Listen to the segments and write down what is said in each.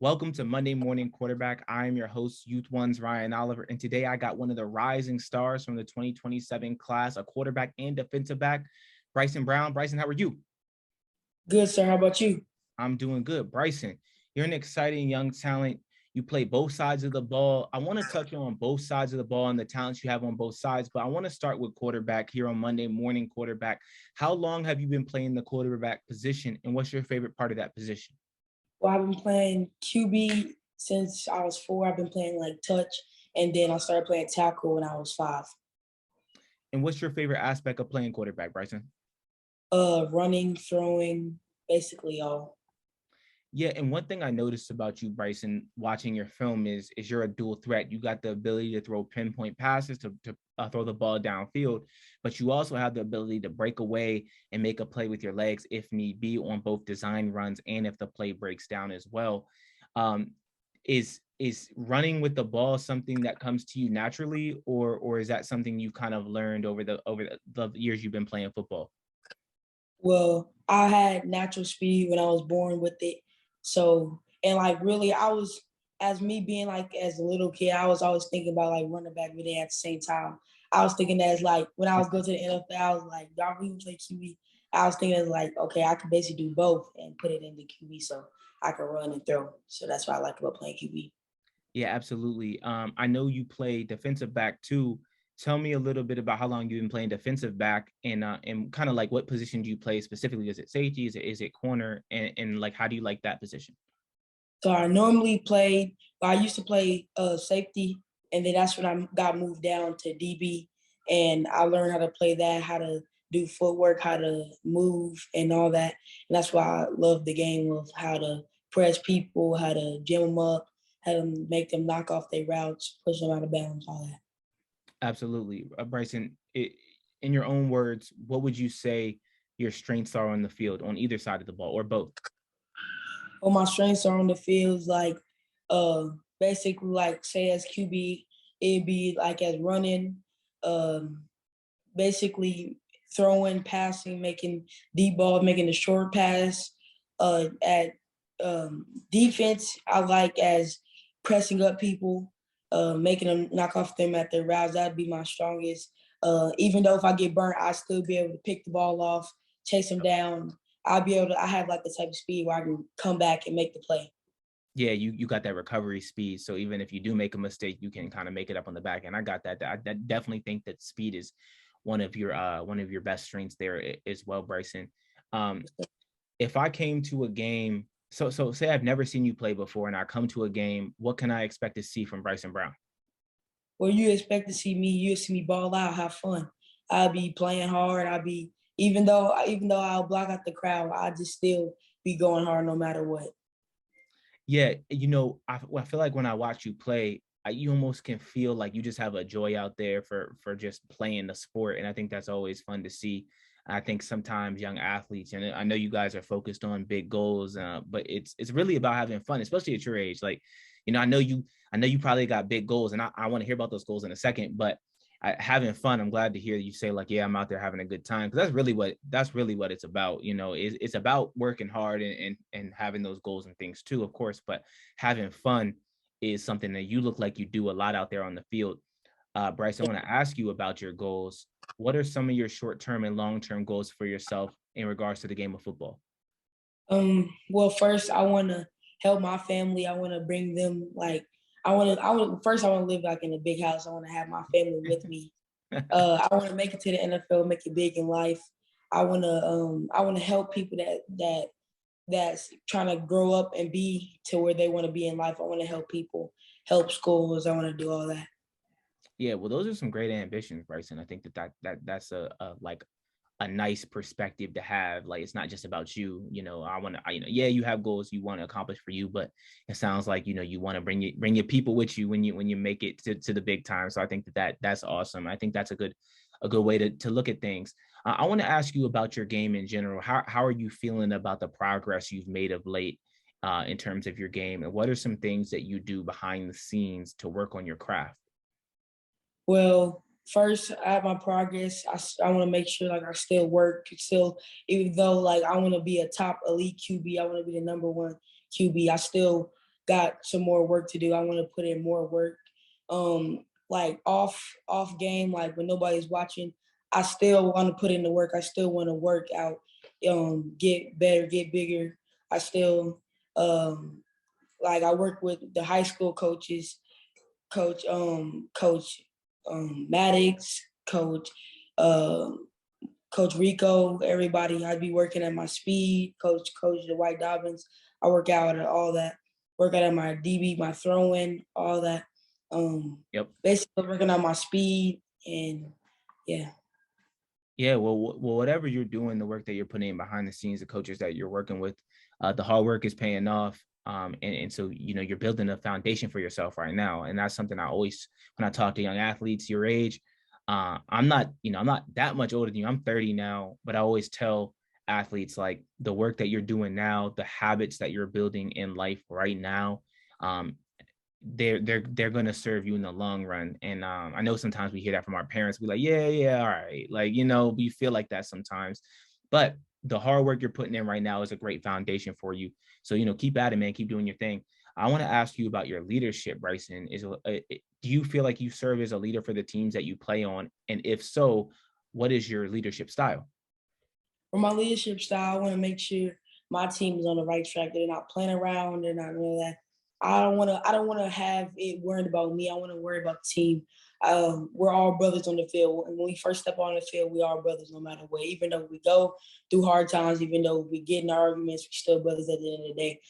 Welcome to Monday Morning Quarterback. I am your host, Youth One's Ryan Oliver, and today I got one of the rising stars from the 2027 class, a quarterback and defensive back, Bryson Brown. Bryson, how are you? Good, sir. How about you? I'm doing good. Bryson, you're an exciting young talent. You play both sides of the ball. I want to touch on both sides of the ball and the talents you have on both sides, but I want to start with quarterback here on Monday Morning Quarterback. How long have you been playing the quarterback position, and what's your favorite part of that position? Well, I've been playing QB since I was 4. I've been playing like touch, and then I started playing tackle when I was 5. And what's your favorite aspect of playing quarterback, Bryson? Running, throwing, basically all. Yeah, and one thing I noticed about you, Bryson, watching your film is you're a dual threat. You got the ability to throw pinpoint passes to throw the ball downfield, but you also have the ability to break away and make a play with your legs if need be on both design runs and if the play breaks down as well. Um, is running with the ball something that comes to you naturally, or is that something you kind of learned over the years you've been playing football? Well, I had natural speed when I was born with it. So, and like really, I was, as me being like as a little kid, I was always thinking about like running back, but then at the same time, I was thinking that as like when I was going to the NFL, I was like, y'all really play QB. I was thinking as like, okay, I could basically do both and put it into QB so I could run and throw. So that's what I like about playing QB. Yeah, absolutely. I know you play defensive back too. Tell me a little bit about how long you've been playing defensive back and kind of like what position do you play specifically? Is it safety? Is it corner? And like how do you like that position? So I normally played, I used to play safety, and then that's when I got moved down to DB, and I learned how to play that, how to do footwork, how to move, and all that. And that's why I love the game of how to press people, how to jam them up, how to make them knock off their routes, push them out of bounds, all that. Absolutely. Bryson, in your own words, what would you say your strengths are on the field on either side of the ball or both? What my strengths are on the field is like uh basically like say as QB, it'd be like as running, um basically throwing, passing, making deep ball, making the short pass. At defense, I like as pressing up people, making them knock off them at their routes. That'd be my strongest. Even though if I get burnt, I still be able to pick the ball off, chase them down. I'll be able to. I have like the type of speed where I can come back and make the play. Yeah, you got that recovery speed. So even if you do make a mistake, you can kind of make it up on the back. And I got that. I definitely think that speed is one of your best strengths there as well, Bryson. Um, if I came to a game, so say I've never seen you play before, and I come to a game, what can I expect to see from Bryson Brown? Well, you expect to see me, you see me ball out, have fun. I'll be playing hard. I'll be even though I'll block out the crowd, I just still be going hard no matter what. Yeah, I feel like when I watch you play, you almost can feel like you just have a joy out there for just playing the sport, and I think that's always fun to see. I think sometimes young athletes, and I know you guys are focused on big goals, but it's really about having fun, especially at your age. Like, I know you probably got big goals, and I want to hear about those goals in a second. But having fun, I'm glad to hear you say like, yeah, I'm out there having a good time, because that's really what it's about. It's about working hard and having those goals and things too, of course, but having fun is something that you look like you do a lot out there on the field. Bryce, I want to ask you about your goals. What are some of your short-term and long-term goals for yourself in regards to the game of football? Well, first I want to help my family. I want to bring them like I want to live like in a big house. I want to have my family with me. I want to make it to the NFL, make it big in life. I want to help people that's trying to grow up and be to where they want to be in life. I want to help people, help schools. I want to do all that. Yeah, well, those are some great ambitions, Bryson. I think that's a like a nice perspective to have. Like, it's not just about you. I want to, yeah, you have goals you want to accomplish for you, but it sounds like you want to bring your people with you when you make it to the big time. So I think that's awesome. I think that's a good way to look at things. I want to ask you about your game in general. How are you feeling about the progress you've made of late in terms of your game, and what are some things that you do behind the scenes to work on your craft? Well, first, I have my progress. I want to make sure like I still work, still even though like I want to be a top elite QB, I want to be the number one QB. I still got some more work to do. I want to put in more work. Like off game, like when nobody's watching, I still want to put in the work. I still want to work out, get better, get bigger. I still like I work with the high school coaches, coach Maddox, uh, coach Rico, everybody. I'd be working at my speed, coach the White Dobbins. I work out at all that. Work out at my DB, my throwing, all that. Yep. Basically working on my speed and yeah. Yeah, well, whatever you're doing, the work that you're putting in behind the scenes, the coaches that you're working with, the hard work is paying off. And so, you're building a foundation for yourself right now. And that's something I always, when I talk to young athletes your age, I'm not that much older than you. I'm 30 now, but I always tell athletes like the work that you're doing now, the habits that you're building in life right now, um, they're going to serve you in the long run. And I know sometimes we hear that from our parents. We're like, yeah, all right, like, we feel like that sometimes, but the hard work you're putting in right now is a great foundation for you. So keep at it, man. Keep doing your thing. I want to ask you about your leadership, Bryson. Do you feel like you serve as a leader for the teams that you play on, and if so, what is your leadership style? For my leadership style, I want to make sure my team is on the right track. They're not playing around. They're not really that. I don't want to have it worried about me. I want to worry about the team. We're all brothers on the field. And when we first step on the field, we are brothers no matter what. Even though we go through hard times, even though we get in arguments, we still brothers at the end of the day.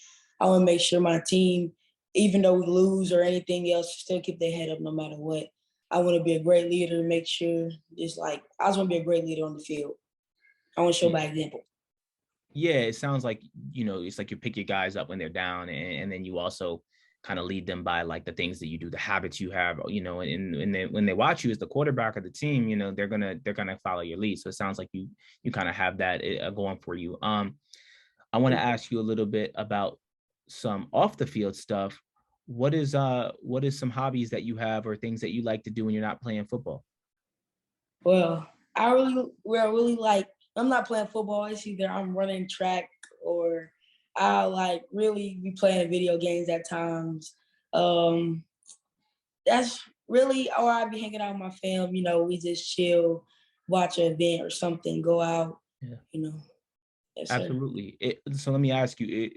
I want to make sure my team, even though we lose or anything else, still keep their head up no matter what. I want to be a great leader. Make sure it's like I just want to be a great leader on the field. I want to show by example. Yeah, it sounds like, it's like you pick your guys up when they're down, and then you also kind of lead them by like the things that you do, the habits you have, and when they watch you as the quarterback of the team, they're gonna follow your lead. So it sounds like you kind of have that going for you. I want to ask you a little bit about some off the field stuff. What is some hobbies that you have or things that you like to do when you're not playing football? Well, really like, I'm not playing football. It's either I'm running track or I like really be playing video games at times. Um, that's really, or I'd be hanging out with my fam, we just chill, watch an event or something, go out, Yeah. you know. Yes, sir. Absolutely. So let me ask you,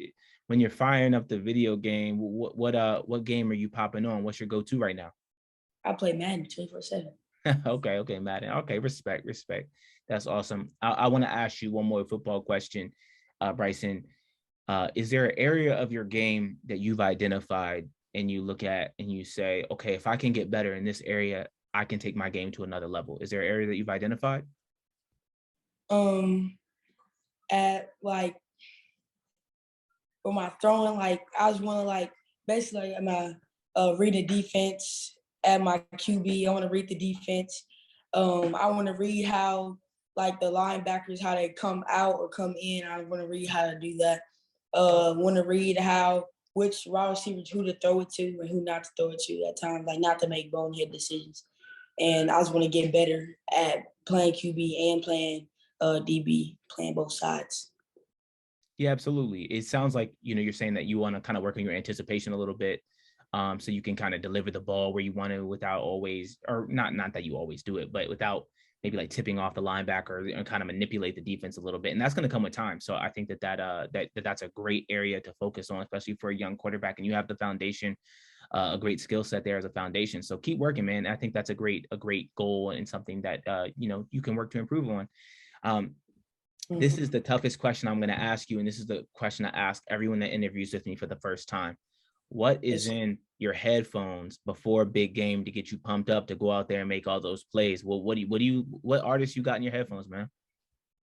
when you're firing up the video game, what game are you popping on? What's your go-to right now? I play Madden 24/7. Okay, Madden. Okay, respect. That's awesome. I want to ask you one more football question, Bryson. Is there an area of your game that you've identified and you look at and you say, okay, if I can get better in this area, I can take my game to another level? Is there an area that you've identified? Um, at like for my throwing, like I just want to like basically like, my read the defense at my QB. I want to read the defense. I want to read how like the linebackers how they come out or come in. I want to read how to do that. Want to read how which wide receivers who to throw it to and who not to throw it to at times, like not to make bonehead decisions. And I just want to get better at playing QB and playing DB, playing both sides. Yeah, absolutely. It sounds like, you're saying that you want to kind of work on your anticipation a little bit. So you can kind of deliver the ball where you want to without always, or not that you always do it, but without maybe like tipping off the linebacker and kind of manipulate the defense a little bit. And that's going to come with time. So I think that's a great area to focus on, especially for a young quarterback. And you have the foundation, a great skill set there as a foundation. So keep working, man. I think that's a great goal and something that, you can work to improve on. This is the toughest question I'm going to ask you. And this is the question I ask everyone that interviews with me for the first time. What is It's, in your headphones before a big game to get you pumped up to go out there and make all those plays? Well, what artists you got in your headphones, man?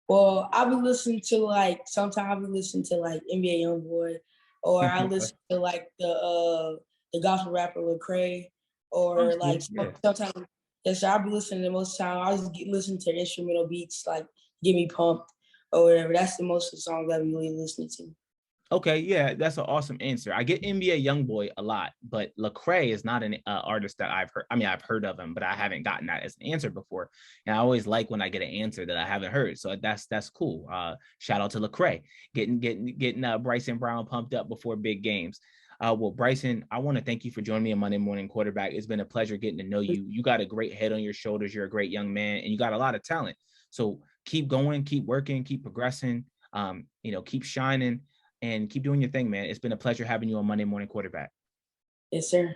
well, I'll be listening to like sometimes I'll be listening to like NBA YoungBoy, or I listen to like the gospel rapper Lecrae, or That's like cool. Yeah. sometimes yes, sir, I'll be listening to most of the time. I just listen to instrumental beats like get me pumped or whatever. That's the most of the songs I'm really listening to. Okay, yeah, that's an awesome answer. I get NBA YoungBoy a lot, but Lecrae is not an artist that I've heard. I mean, I've heard of him, but I haven't gotten that as an answer before. And I always like when I get an answer that I haven't heard. So that's cool. Shout out to Lecrae getting Bryson Brown pumped up before big games. Well, Bryson, I want to thank you for joining me on Monday Morning Quarterback. It's been a pleasure getting to know you. You got a great head on your shoulders. You're a great young man, and you got a lot of talent. So keep going, keep working, keep progressing. Keep shining and keep doing your thing, man. It's been a pleasure having you on Monday Morning Quarterback. Yes, sir.